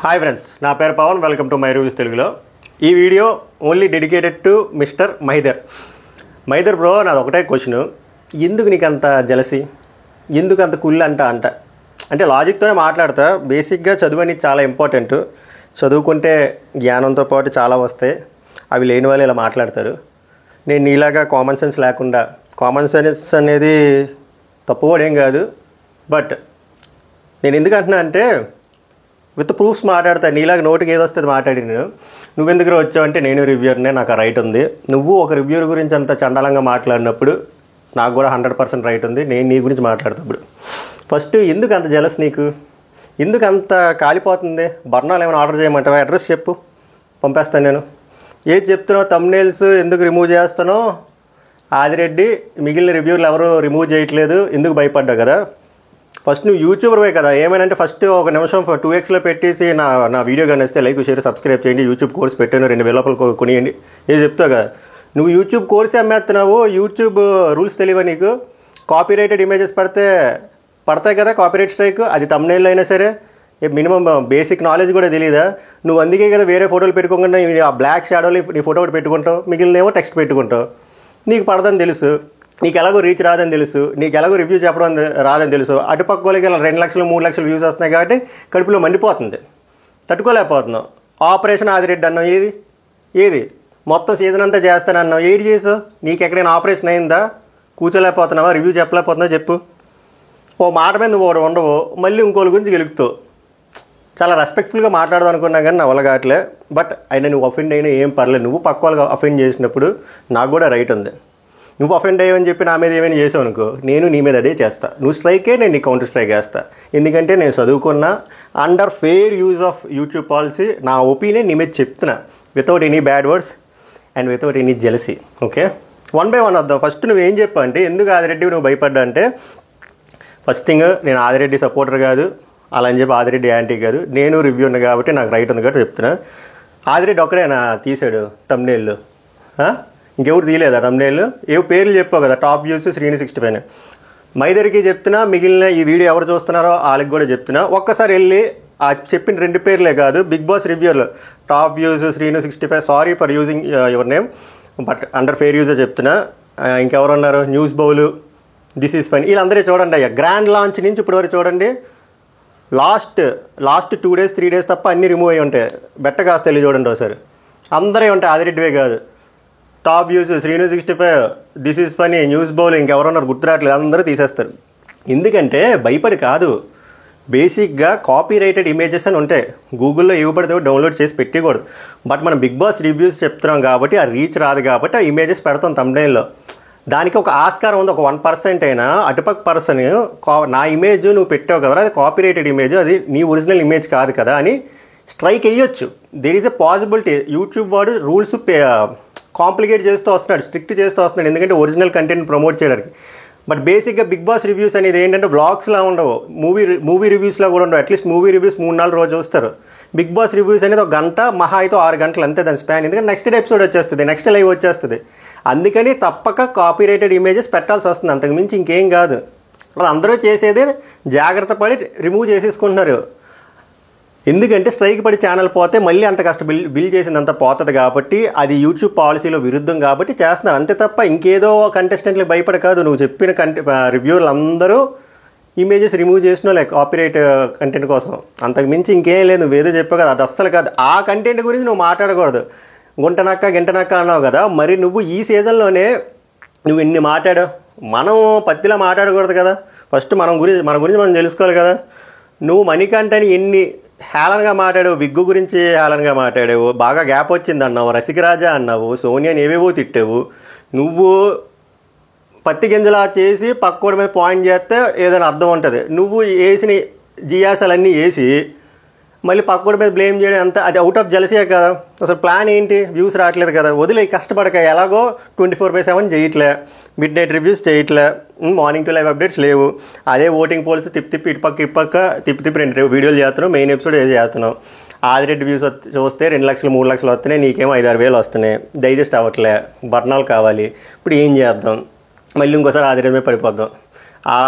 Hi friends, నా పేరు Pawan. Welcome to my reviews తెలుగులో. ఈ video only dedicated to mister మైదర్ బ్రో. నాది ఒకటే క్వశ్చన్, ఎందుకు నీకు అంత జలసి, ఎందుకు అంత కుళ్ళు అంటే లాజిక్తోనే మాట్లాడతా. బేసిక్గా చదువు అనేది చాలా ఇంపార్టెంట్. చదువుకుంటే జ్ఞానంతో పాటు చాలా వస్తాయి. అవి లేని వాళ్ళు ఇలా మాట్లాడతారు. నేను నీలాగా కామన్ సెన్స్ లేకుండా, కామన్ సెన్స్ అనేది తప్పుకోవడం కాదు, బట్ నేను ఎందుకు అంటున్నా అంటే విత్ ప్రూఫ్స్ మాట్లాడతా. నీలాగా నోటికి ఏదో వస్తుంది మాట్లాడి నువ్వెందుకు వచ్చావు అంటే నేను రివ్యూర్నే, నాకు ఆ రైట్ ఉంది. నువ్వు ఒక రివ్యూర్ గురించి అంత చండాలంగా మాట్లాడినప్పుడు నాకు కూడా 100% రైట్ ఉంది. నేను నీ గురించి మాట్లాడుతున్నప్పుడు ఫస్ట్ ఎందుకు అంత జలస్, నీకు ఎందుకు అంత కాలిపోతుంది? బర్నాలు ఏమైనా ఆర్డర్ చేయమంటావా? అడ్రస్ చెప్పు, పంపేస్తాను నేను. ఏది చెప్తున్నావు? థంబ్నెయిల్స్ ఎందుకు రిమూవ్ చేస్తానో ఆదిరెడ్డి, మిగిలిన రివ్యూర్లు ఎవరు రిమూవ్ చేయట్లేదు, ఎందుకు భయపడ్డావు కదా? ఫస్ట్ నువ్వు యూట్యూబర్వే కదా. ఏమైనా ఫస్ట్ ఒక నిమిషం 2xలో పెట్టేసి నా వీడియో కానీ వస్తే లైక్ షేర్ సబ్స్క్రైబ్ చేయండి. యూట్యూబ్ కోర్స్ పెట్టాను, 2000 రూపాయలు కొనియండి, ఏది చెప్తావు కదా. నువ్వు యూట్యూబ్ కోర్స్ అమ్మేస్తున్నావు. యూట్యూబ్ రూల్స్ తెలియవా నీకు? కాపీరైటెడ్ ఇమేజెస్ పడతాయి కదా, కాపీరైట్ స్ట్రైక్. అది థంబ్నెయిల్ అయినా సరే మినిమం బేసిక్ నాలెడ్జ్ కూడా తెలియదా? నువ్వు అందుకే కదా వేరే ఫోటోలు పెట్టుకోకుండా ఆ బ్లాక్ షాడోలు నీ ఫోటో ఒకటి పెట్టుకుంటావు, మిగిలినేమో టెక్స్ట్ పెట్టుకుంటావు. నీకు పడదని తెలుసు, నీకు ఎలాగో రీచ్ రాదని తెలుసు, నీకు ఎలాగో రివ్యూ చెప్పడం రాదని తెలుసు. అటుపక్క వాళ్ళకి 2 లక్షలు 3 లక్షలు వ్యూస్ వస్తున్నాయి కాబట్టి కడుపులో మండిపోతుంది, తట్టుకోలేకపోతున్నావు. ఆపరేషన్ ఆదిరెడ్డి అన్నావు, ఏది మొత్తం సీజన్ అంతా చేస్తానన్నావు, ఏది చేసావు? నీకు ఎక్కడైనా ఆపరేషన్ అయిందా? కూర్చోలేకపోతున్నావా? రివ్యూ చెప్పలేకపోతున్నావు? చెప్పు. ఓ మాట మీద నువ్వు ఉండవు, మళ్ళీ ఇంకోళ్ళ గురించి గెలుగుతావు. చాలా రెస్పెక్ట్ఫుల్గా మాట్లాడదాం అనుకున్నా కానీ నా వల్ల కావట్లే. బట్ అయినా నువ్వు అఫెండ్ అయినా ఏం పర్లేదు. నువ్వు పక్క వాళ్ళకి అఫెండ్ చేసినప్పుడు నాకు కూడా రైట్ ఉంది. నువ్వు అఫెండ్ అయ్యవని చెప్పి నా మీద ఏమైనా చేసావు అనుకో, నేను నీ మీద అదే చేస్తా. నువ్వు స్ట్రైకే, నేను నీ కౌంటర్ స్ట్రైక్ వేస్తా. ఎందుకంటే నేను చదువుకున్నా under fair use of YouTube policy. నా ఒపీనియన్ నీ మీద చెప్తున్నా, without any bad words and without any jealousy. Okay, 1 by 1 వద్దాం. ఫస్ట్ నువ్వేం చెప్పావు అంటే, ఎందుకు ఆదిరెడ్డి నువ్వు భయపడ్డా అంటే, ఫస్ట్ థింగ్, నేను ఆదిరెడ్డి సపోర్టర్ కాదు, అలా అని చెప్పి ఆదిరెడ్డి యాంటీ కాదు. నేను రివ్యూ ఉంది కాబట్టి నాకు రైట్ ఉంది కాబట్టి చెప్తున్నా. ఆదిరెడ్డి ఒక్కడేనా తీసాడు థంబ్నెయిల్? ఇంకెవరు తీయలేదా థంబ్నెయిల్? ఏ పేర్లు చెప్పావు కదా, టాప్ వ్యూస్ శ్రీను 65. మైదర్కి చెప్తున్నా, మిగిలిన ఈ వీడియో ఎవరు చూస్తున్నారో వాళ్ళకి కూడా చెప్తున్నా. ఒక్కసారి వెళ్ళి ఆ చెప్పిన 2 పేర్లే కాదు, బిగ్ బాస్ రివ్యూర్లో top views Srinu 65, sorry for using your name, but under fair user చెప్తున్నా. ఇంకెవరు ఉన్నారు? News bowl, this is fine, వీళ్ళందరూ చూడండి అయ్యా. గ్రాండ్ లాంచ్ నుంచి ఇప్పటివరకు చూడండి, లాస్ట్ 2 days 3 days తప్ప అన్నీ రిమూవ్ అయ్యి ఉంటాయి. బెట్ట కాస్త వెళ్ళి చూడండి ఒకసారి, అందరే ఉంటాయి. ఆదిరెడ్డివే కాదు, top views Srinu 65, this is funny, news bowl, ఇంకెవరన్నారు గుర్తురాట్లేదు, అందరూ తీసేస్తారు. ఎందుకంటే భయపడి కాదు, బేసిక్గా కాపీరైటెడ్ ఇమేజెస్ అని ఉంటాయి. గూగుల్లో ఏవి పడితే డౌన్లోడ్ చేసి పెట్టకూడదు. బట్ మనం బిగ్ బాస్ రివ్యూస్ చెప్తున్నాం కాబట్టి ఆ రీచ్ రాదు కాబట్టి ఆ ఇమేజెస్ పెడతాం థంబ్నెయిల్లో. దానికి ఒక ఆస్కారం ఉంది. ఒక 1% అయినా అటుపక్క పర్సన్ నా ఇమేజ్ నువ్వు పెట్టావు కదా, అది కాపీరైటెడ్ ఇమేజ్, అది నీ ఒరిజినల్ ఇమేజ్ కాదు కదా అని స్ట్రైక్ వేయొచ్చు. There is a possibility. YouTube వాడు రూల్స్ కాంప్లికేట్ చేస్తూ వస్తున్నాడు, స్ట్రిక్ట్ చేస్తూ వస్తున్నాడు, ఎందుకంటే ఒరిజినల్ కంటెంట్ ప్రమోట్ చేయడానికి. బట్ బేసిక్గా బిగ్ బాస్ రివ్యూస్ అనేది ఏంటంటే బ్లాగ్స్లా ఉండవు, మూవీ రివ్యూస్లో కూడా ఉండవు. అట్లీస్ట్ మూవీ రివ్యూస్ 3-4 రోజు చూస్తారు. బిగ్ బాస్ రివ్యూస్ అనేది 1 గంట, మహా అయితే 6 గంటలు అంతే దాని స్పాన్. ఎందుకంటే నెక్స్ట్ ఎపిసోడ్ వచ్చేస్తుంది, నెక్స్ట్ లైవ్ వచ్చేస్తుంది. అందుకని తప్పక కాపీరైటెడ్ ఇమేజెస్ పెట్టాల్సి వస్తుంది, అంతకుమించి ఇంకేం కాదు. వాళ్ళు అందరూ చేసేదే జాగ్రత్త పడి రిమూవ్ చేసేసుకుంటున్నారు. ఎందుకంటే స్ట్రైక్ పడి ఛానల్ పోతే మళ్ళీ అంత కష్ట బిల్ చేసిందంతా పోతుంది కాబట్టి, అది యూట్యూబ్ పాలసీలో విరుద్ధం కాబట్టి చేస్తున్నారు, అంతే తప్ప ఇంకేదో కంటెస్టెంట్లకు భయపడి కాదు. నువ్వు చెప్పిన రివ్యూలు అందరూ ఇమేజెస్ రిమూవ్ చేసిన లైక్ కాపీరైట్ కంటెంట్ కోసం, అంతకు మించి ఇంకేం లేదు. నువ్వేదో చెప్పావు కదా, అది అస్సలు కాదు. ఆ కంటెంట్ గురించి నువ్వు మాట్లాడకూడదు. గింటనక్క అన్నావు కదా, మరి నువ్వు ఈ సీజన్లోనే నువ్వు ఎన్ని మాట్లాడావు? మనం పత్తిలా మాట్లాడకూడదు కదా. ఫస్ట్ మన గురించి మనం తెలుసుకోవాలి కదా. నువ్వు మణికంఠని ఎన్ని హేళనగా మాట్లాడావు, విగ్గు గురించి హేళనగా మాట్లాడావు, బాగా గ్యాప్ వచ్చింది అన్నావు, రసికరాజా అన్నావు, సోనియాని ఏవేవో తిట్టావు. నువ్వు పత్తి గింజలా చేసి పక్కోడి మీద పాయింట్ చేస్తే ఏదైనా అర్థం ఉంటుంది. నువ్వు వేసిన జియాసాలన్నీ వేసి మళ్ళీ పక్కోడి మీద బ్లేమ్ చేయడం అంతా అది అవుట్ ఆఫ్ జెలసీయే కదా. అసలు ప్లాన్ ఏంటి? వ్యూస్ రావట్లేదు కదా, వదిలే, కష్టపడక. ఎలాగో 24/7 చేయట్లే, మిడ్ నైట్ రివ్యూస్ చేయట్లే, మార్నింగ్ టు లైవ్ అప్డేట్స్ లేవు. అదే ఓటింగ్ పోల్స్ తిప్పి ఇటుపక్క 2 వీడియోలు చేస్తున్నావు, మెయిన్ ఎపిసోడ్ ఏది చేస్తున్నావు. ఆదిరెడ్డి వ్యూస్ చూస్తే 2 లక్షలు 3 లక్షలు వస్తున్నాయి, నీకేమో 5-6 వేలు వస్తున్నాయి. డైజెస్ట్ అవ్వట్లే, బర్నాలు కావాలి. ఇప్పుడు ఏం చేద్దాం? మళ్ళీ ఇంకోసారి ఆదిరెడ్డి మీద పడిపోద్దాం.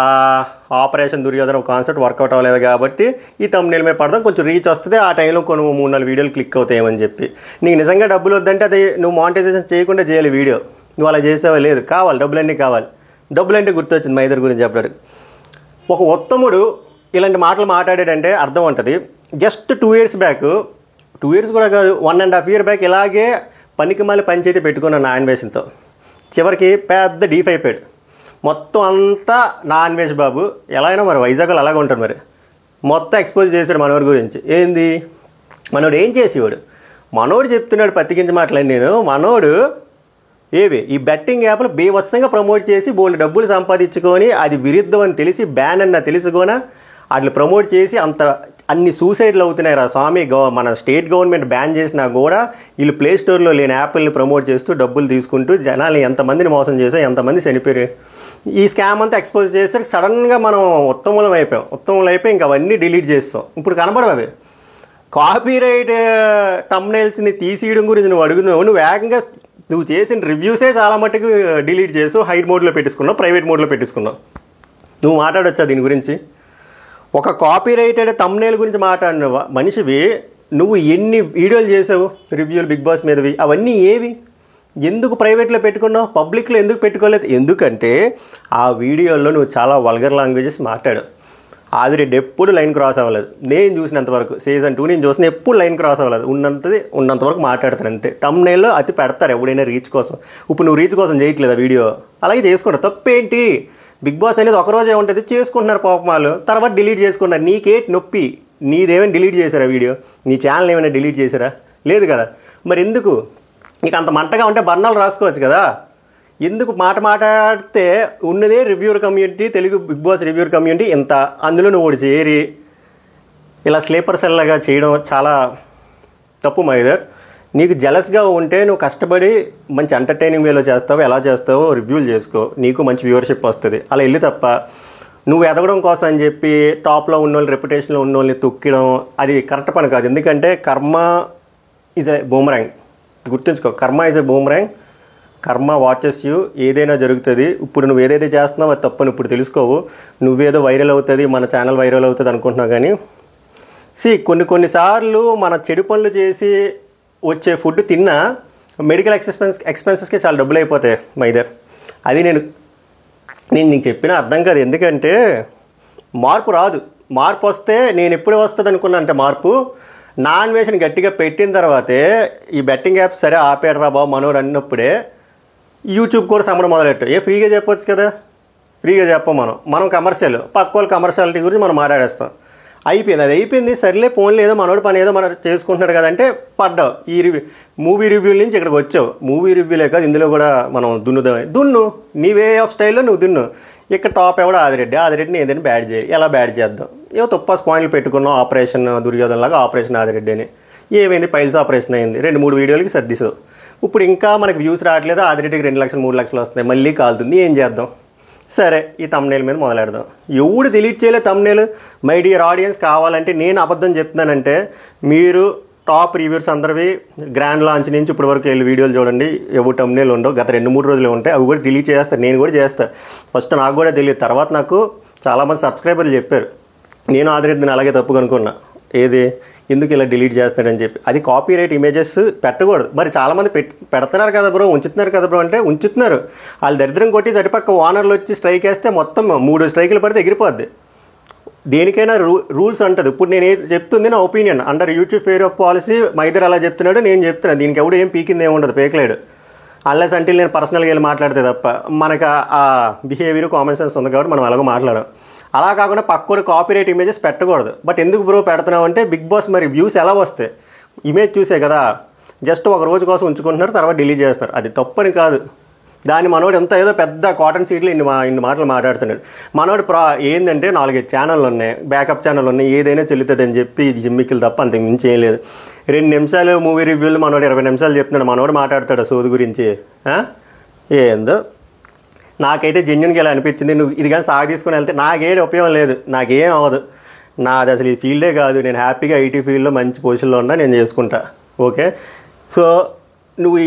ఆపరేషన్ దుర్యోధన కాన్సెప్ట్ వర్కౌట్ అవ్వలేదు కాబట్టి ఈ తమ్నేల్ మీద పడదాం, కొంచెం రీచ్ వస్తుంది, ఆ టైంలో కొన్ని 3-4 వీడియోలు క్లిక్ అవుతాయేమని చెప్పి. నీకు నిజంగా డబ్బులు వద్దంటే అది నువ్వు మానిటైజేషన్ చేయకుండా చేయాలి వీడియో. నువ్వు అలా చేసావా? లేదు, కావాలి, డబ్బులన్నీ కావాలి. డబ్బులంటే గుర్తొచ్చింది మైదర్ గురించి చెప్పాడు. ఒక ఉత్తముడు ఇలాంటి మాటలు మాట్లాడాడంటే అర్థం ఉంటుంది. జస్ట్ 2 years బ్యాక్, 2 years కూడా కాదు, 1.5 year బ్యాక్ ఇలాగే పనికి మళ్ళీ పంచాయతీ పెట్టుకున్నాను నాన్ వేషన్తో. చివరికి పెద్ద డీఫ్ అయిపోయాడు. మొత్తం అంతా నాన్ వెజ్ బాబు. ఎలా అయినా మరి వైజాగ్లో అలాగే ఉంటారు. మరి మొత్తం ఎక్స్పోజ్ చేశాడు మనోడి గురించి. ఏంది మనోడు ఏం చేసేవాడు? మనోడు చెప్తున్నాడు పత్తికించి మాటలని. నేను మనోడు ఈ బెట్టింగ్ యాప్లు బీభత్సంగా ప్రమోట్ చేసి బోల్డ్ డబ్బులు సంపాదించుకొని అది విరుద్ధం అని తెలిసి బ్యాన్ అన్న తెలుసుకొని అట్లా ప్రమోట్ చేసి అన్ని సూసైడ్లు అవుతున్నాయి రా స్వామి. మన స్టేట్ గవర్నమెంట్ బ్యాన్ చేసినా కూడా వీళ్ళు ప్లే స్టోర్లో లేని యాప్ల్ని ప్రమోట్ చేస్తూ డబ్బులు తీసుకుంటూ జనాలు ఎంతమందిని మోసం చేశారు, ఎంతమంది చనిపోయారు. ఈ స్కామ్ అంతా ఎక్స్పోజ్ చేస్తే సడన్గా మనం ఉత్తములం అయిపోయి ఇంకా అవన్నీ డిలీట్ చేస్తాం. ఇప్పుడు కనబడవు అవి. కాపీరైట్ థంబ్నెయిల్స్ని తీసేయడం గురించి నువ్వు అడుగుతున్నావు. నువ్వు వేగంగా నువ్వు చేసిన రివ్యూసే చాలా మట్టుకు డిలీట్ చేస్తూ హైడ్ మోడ్లో పెట్టించుకున్నావు, ప్రైవేట్ మోడ్లో పెట్టించుకున్నావు. నువ్వు మాట్లాడొచ్చా దీని గురించి? ఒక కాపీరైటెడ్ థంబ్నెయిల్ గురించి మాట్లాడిన మనిషివి నువ్వు ఎన్ని వీడియోలు చేసావు రివ్యూలు బిగ్ బాస్ మీదవి? అవన్నీ ఏవి? ఎందుకు ప్రైవేట్లో పెట్టుకున్నావు? పబ్లిక్లో ఎందుకు పెట్టుకోలేదు? ఎందుకంటే ఆ వీడియోల్లో నువ్వు చాలా వల్గర్ లాంగ్వేజెస్ మాట్లాడు. ఆదిరెడ్డి ఎప్పుడు లైన్ క్రాస్ అవ్వలేదు నేను చూసినంతవరకు. సీజన్ 2 నేను చూసిన ఎప్పుడు లైన్ క్రాస్ అవ్వలేదు. ఉన్నంతవరకు మాట్లాడతాను అంతే. థంబ్నెయిల్లో అతి పెడతారు ఎవడైనా రీచ్ కోసం. ఇప్పుడు నువ్వు రీచ్ కోసం చేయట్లేదు ఆ వీడియో, అలాగే చేసుకుంటావు. తప్పేంటి? బిగ్ బాస్ అనేది ఒకరోజే ఉంటుంది, చేసుకుంటున్నారు పాపమాలు, తర్వాత డిలీట్ చేసుకున్నారు. నీకేంటి నొప్పి? నీదేమైనా డిలీట్ చేశారా వీడియో? నీ ఛానల్ ఏమైనా డిలీట్ చేశారా? లేదు కదా. మరి ఎందుకు నీకు అంత మంటగా ఉంటే బర్ణాలు రాసుకోవచ్చు కదా. ఎందుకు మాట్లాడితే ఉన్నదే reviewer community, Telugu Bigg Boss reviewer community ఇంత, అందులో నువ్వు ఒకటి చేరి ఇలా స్లీపర్ సెల్లాగా చేయడం చాలా తప్పు మైదర్. నీకు జలస్గా ఉంటే నువ్వు కష్టపడి మంచి ఎంటర్టైనింగ్ వేలో చేస్తావు, ఎలా చేస్తావో రివ్యూలు చేసుకో, నీకు మంచి వ్యూవర్షిప్ వస్తుంది. అలా వెళ్ళి తప్ప నువ్వు ఎదగడం కోసం అని చెప్పి టాప్లో ఉన్నోళ్ళు, రెప్యుటేషన్లో ఉన్నోళ్ళని తొక్కడం అది కరెక్ట్ పని కాదు. ఎందుకంటే కర్మ ఈజ్ ఎ బూమరాంగ్. గుర్తుంచుకో, కర్మ ఈజ్ ఎ బూమరాంగ్. కర్మ వాచెస్ యూ. ఏదైనా జరుగుతుంది. ఇప్పుడు నువ్వు ఏదైతే చేస్తున్నావు అది తప్పని ఇప్పుడు తెలుసుకోవు. నువ్వేదో వైరల్ అవుతుంది, మన ఛానల్ వైరల్ అవుతుంది అనుకుంటున్నావు. కానీ కొన్నిసార్లు మన చెడు పనులు చేసి వచ్చే ఫుడ్ తిన్నా మెడికల్ ఎక్స్పెన్సెస్కి చాలా డబ్బులు అయిపోతాయి మైదర్. అది నేను నీకు చెప్పినా అర్థం కాదు. ఎందుకంటే మార్పు రాదు. మార్పు వస్తే నేను ఎప్పుడు వస్తుంది అనుకున్నా అంటే మార్పు నాన్ వేషన్ గట్టిగా పెట్టిన తర్వాతే ఈ బెట్టింగ్ యాప్స్ సరే ఆపేడరా బాబు మనోడు అన్నప్పుడే యూట్యూబ్ కూడా సమ్మడం మొదలెట్టు. ఫ్రీగా చెప్పొచ్చు కదా. ఫ్రీగా చెప్పం మనం కమర్షియల్, పక్క వాళ్ళ కమర్షియాలిటీ గురించి మనం మాట్లాడేస్తాం. అయిపోయింది, అది అయిపోయింది. సర్లే ఫోన్లో ఏదో మనోడు పని ఏదో మనం చేసుకుంటున్నాడు కదంటే పడ్డావు. ఈ మూవీ రివ్యూల నుంచి ఇక్కడికి వచ్చావు. మూవీ రివ్యూలే కాదు, ఇందులో కూడా మనం దున్ను నీ వే ఆఫ్ స్టైల్లో నువ్వు దున్ను. ఇక్కడ టాప్ ఎవడో ఆదిరెడ్డిని ఏదైనా బ్యాడ్ చేయి. ఎలా బ్యాడ్ చేద్దాం? ఏవో తుప్పాస్ పాయింట్లు పెట్టుకున్నావు. ఆపరేషన్ దుర్యోధనలాగా ఆపరేషన్ ఆదిరెడ్డి అని. ఏమైంది? పైల్స్ ఆపరేషన్ అయింది. 2-3 వీడియోలకి సర్దిసావు. ఇప్పుడు ఇంకా మనకి వ్యూస్ రావట్లేదు. ఆదిరెడ్డికి 2 లక్షలు 3 లక్షలు వస్తున్నాయి. మళ్ళీ కాలుతుంది. ఏం చేద్దాం? సరే, ఈ థంబ్నెయిల్ మీద మొదలెడదాం. ఎవడు డిలీట్ చేయలేదు థంబ్నెయిల్. మై డియర్ ఆడియన్స్, కావాలంటే నేను అబద్ధం చెప్తున్నానంటే మీరు టాప్ రివ్యూర్స్ అందరివి గ్రాండ్ లాంచ్ నుంచి ఇప్పటి వరకు వెళ్ళి వీడియోలు చూడండి. ఎవరు థంబ్నెయిల్ ఉండవు. గత 2-3 రోజులు ఉంటాయి. అవి కూడా డిలీట్ చేస్తాను. నేను కూడా చేస్తాను. ఫస్ట్ నాకు కూడా తెలియదు. తర్వాత నాకు చాలామంది సబ్స్క్రైబర్లు చెప్పారు. నేను ఆదిరెడ్డిని అలాగే తప్పు కనుక్కున్నా. ఏది ఎందుకు ఇలా డిలీట్ చేస్తున్నాడని చెప్పి. అది కాపీరైట్ ఇమేజెస్ పెట్టకూడదు. మరి చాలామంది పెడుతున్నారు కదా బ్రో, ఉంచుతున్నారు కదా బ్రో అంటే ఉంచుతున్నారు. వాళ్ళు దరిద్రం కొట్టి అటుపక్క ఓనర్లు వచ్చి స్ట్రైక్ వేస్తే మొత్తం 3 స్ట్రైకులు పడితే ఎగిరిపోద్ది. దేనికైనా రూల్స్ ఉంటుంది. ఇప్పుడు నేను చెప్తుంది నా opinion. Under YouTube fair of policy మైదర్ అలా చెప్తున్నాడు, నేను చెప్తున్నాను. దీనికి ఎవడు ఏం పీకింది ఏముండదు, పేకలేడు. అన్లెస్ అంటే నేను పర్సనల్గా వెళ్ళి మాట్లాడితే తప్ప. మనకు ఆ బిహేవియర్ కామన్ సెన్స్ ఉంది కాబట్టి మనం అలాగో మాట్లాడాం. అలా కాకుండా పక్కన కాపీరైట్ ఇమేజెస్ పెట్టకూడదు. బట్ ఎందుకు బ్రో పెడుతున్నావు అంటే బిగ్ బాస్ మరి వ్యూస్ ఎలా వస్తాయి? ఇమేజ్ చూసే కదా. జస్ట్ ఒక రోజు కోసం ఉంచుకుంటున్నారు, తర్వాత డిలీట్ చేస్తున్నారు. అది తప్పని కాదు. దాన్ని మనోడు ఎంత ఏదో పెద్ద కాటన్ సీడ్లు ఇన్ని మాటలు మాట్లాడుతున్నాడు. మనోడు ఏంటంటే 4-5 ఛానళ్ళు ఉన్నాయి, బ్యాకప్ ఛానల్ ఉన్నాయి, ఏదైనా చెల్లుతుంది అని చెప్పి జిమ్మికిలు తప్ప అంతకు మించి ఏం లేదు. 2 నిమిషాలు మూవీ రివ్యూలు మనోడు 20 నిమిషాలు చెప్తున్నాడు. మనోడు మాట్లాడతాడు సోది గురించి. ఏందో నాకైతే జెన్యున్గా ఇలా అనిపించింది. నువ్వు ఇది కానీ సాగు తీసుకుని వెళ్తే నాకేం ఉపయోగం లేదు, నాకేం అవ్వదు. నాది అసలు ఈ ఫీల్డే కాదు. నేను హ్యాపీగా ఐటీ ఫీల్డ్లో మంచి పొజిషన్లో ఉన్నా, నేను చేసుకుంటా. ఓకే, సో నువ్వు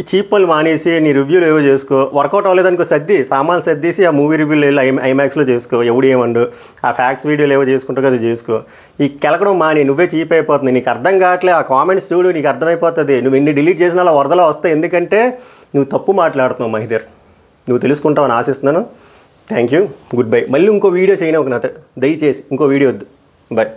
చీప్ పనులు మానేసి నీ రివ్యూలు ఏవో చేసుకో. వర్కౌట్ అవ్వలేదనుకో సామాన్ సర్దేసి ఆ మూవీ రివ్యూలు వెళ్ళి ఐమాక్స్లో చేసుకో. ఎవడు ఏమండు ఆ ఫ్యాక్ట్స్ వీడియోలు ఏవో చేసుకుంటూ కదా చేసుకో. ఈ కెలకడం మాని, నువ్వే చీప్ అయిపోతుంది. నీకు అర్థం కావట్లే, ఆ కామెంట్స్ చూడు, నీకు అర్థమైపోతుంది. నువ్వు ఎన్ని డిలీట్ చేసినా అలా వరదలా వస్తాయి. ఎందుకంటే నువ్వు తప్పు మాట్లాడుతున్నావు మహిదర్. నువ్వు తెలుసుకుంటావని ఆశిస్తున్నాను. Thank you, good bye. మళ్ళీ ఇంకో వీడియో చేయను ఒక నాతో, దయచేసి ఇంకో వీడియో వద్దు. బాయ్.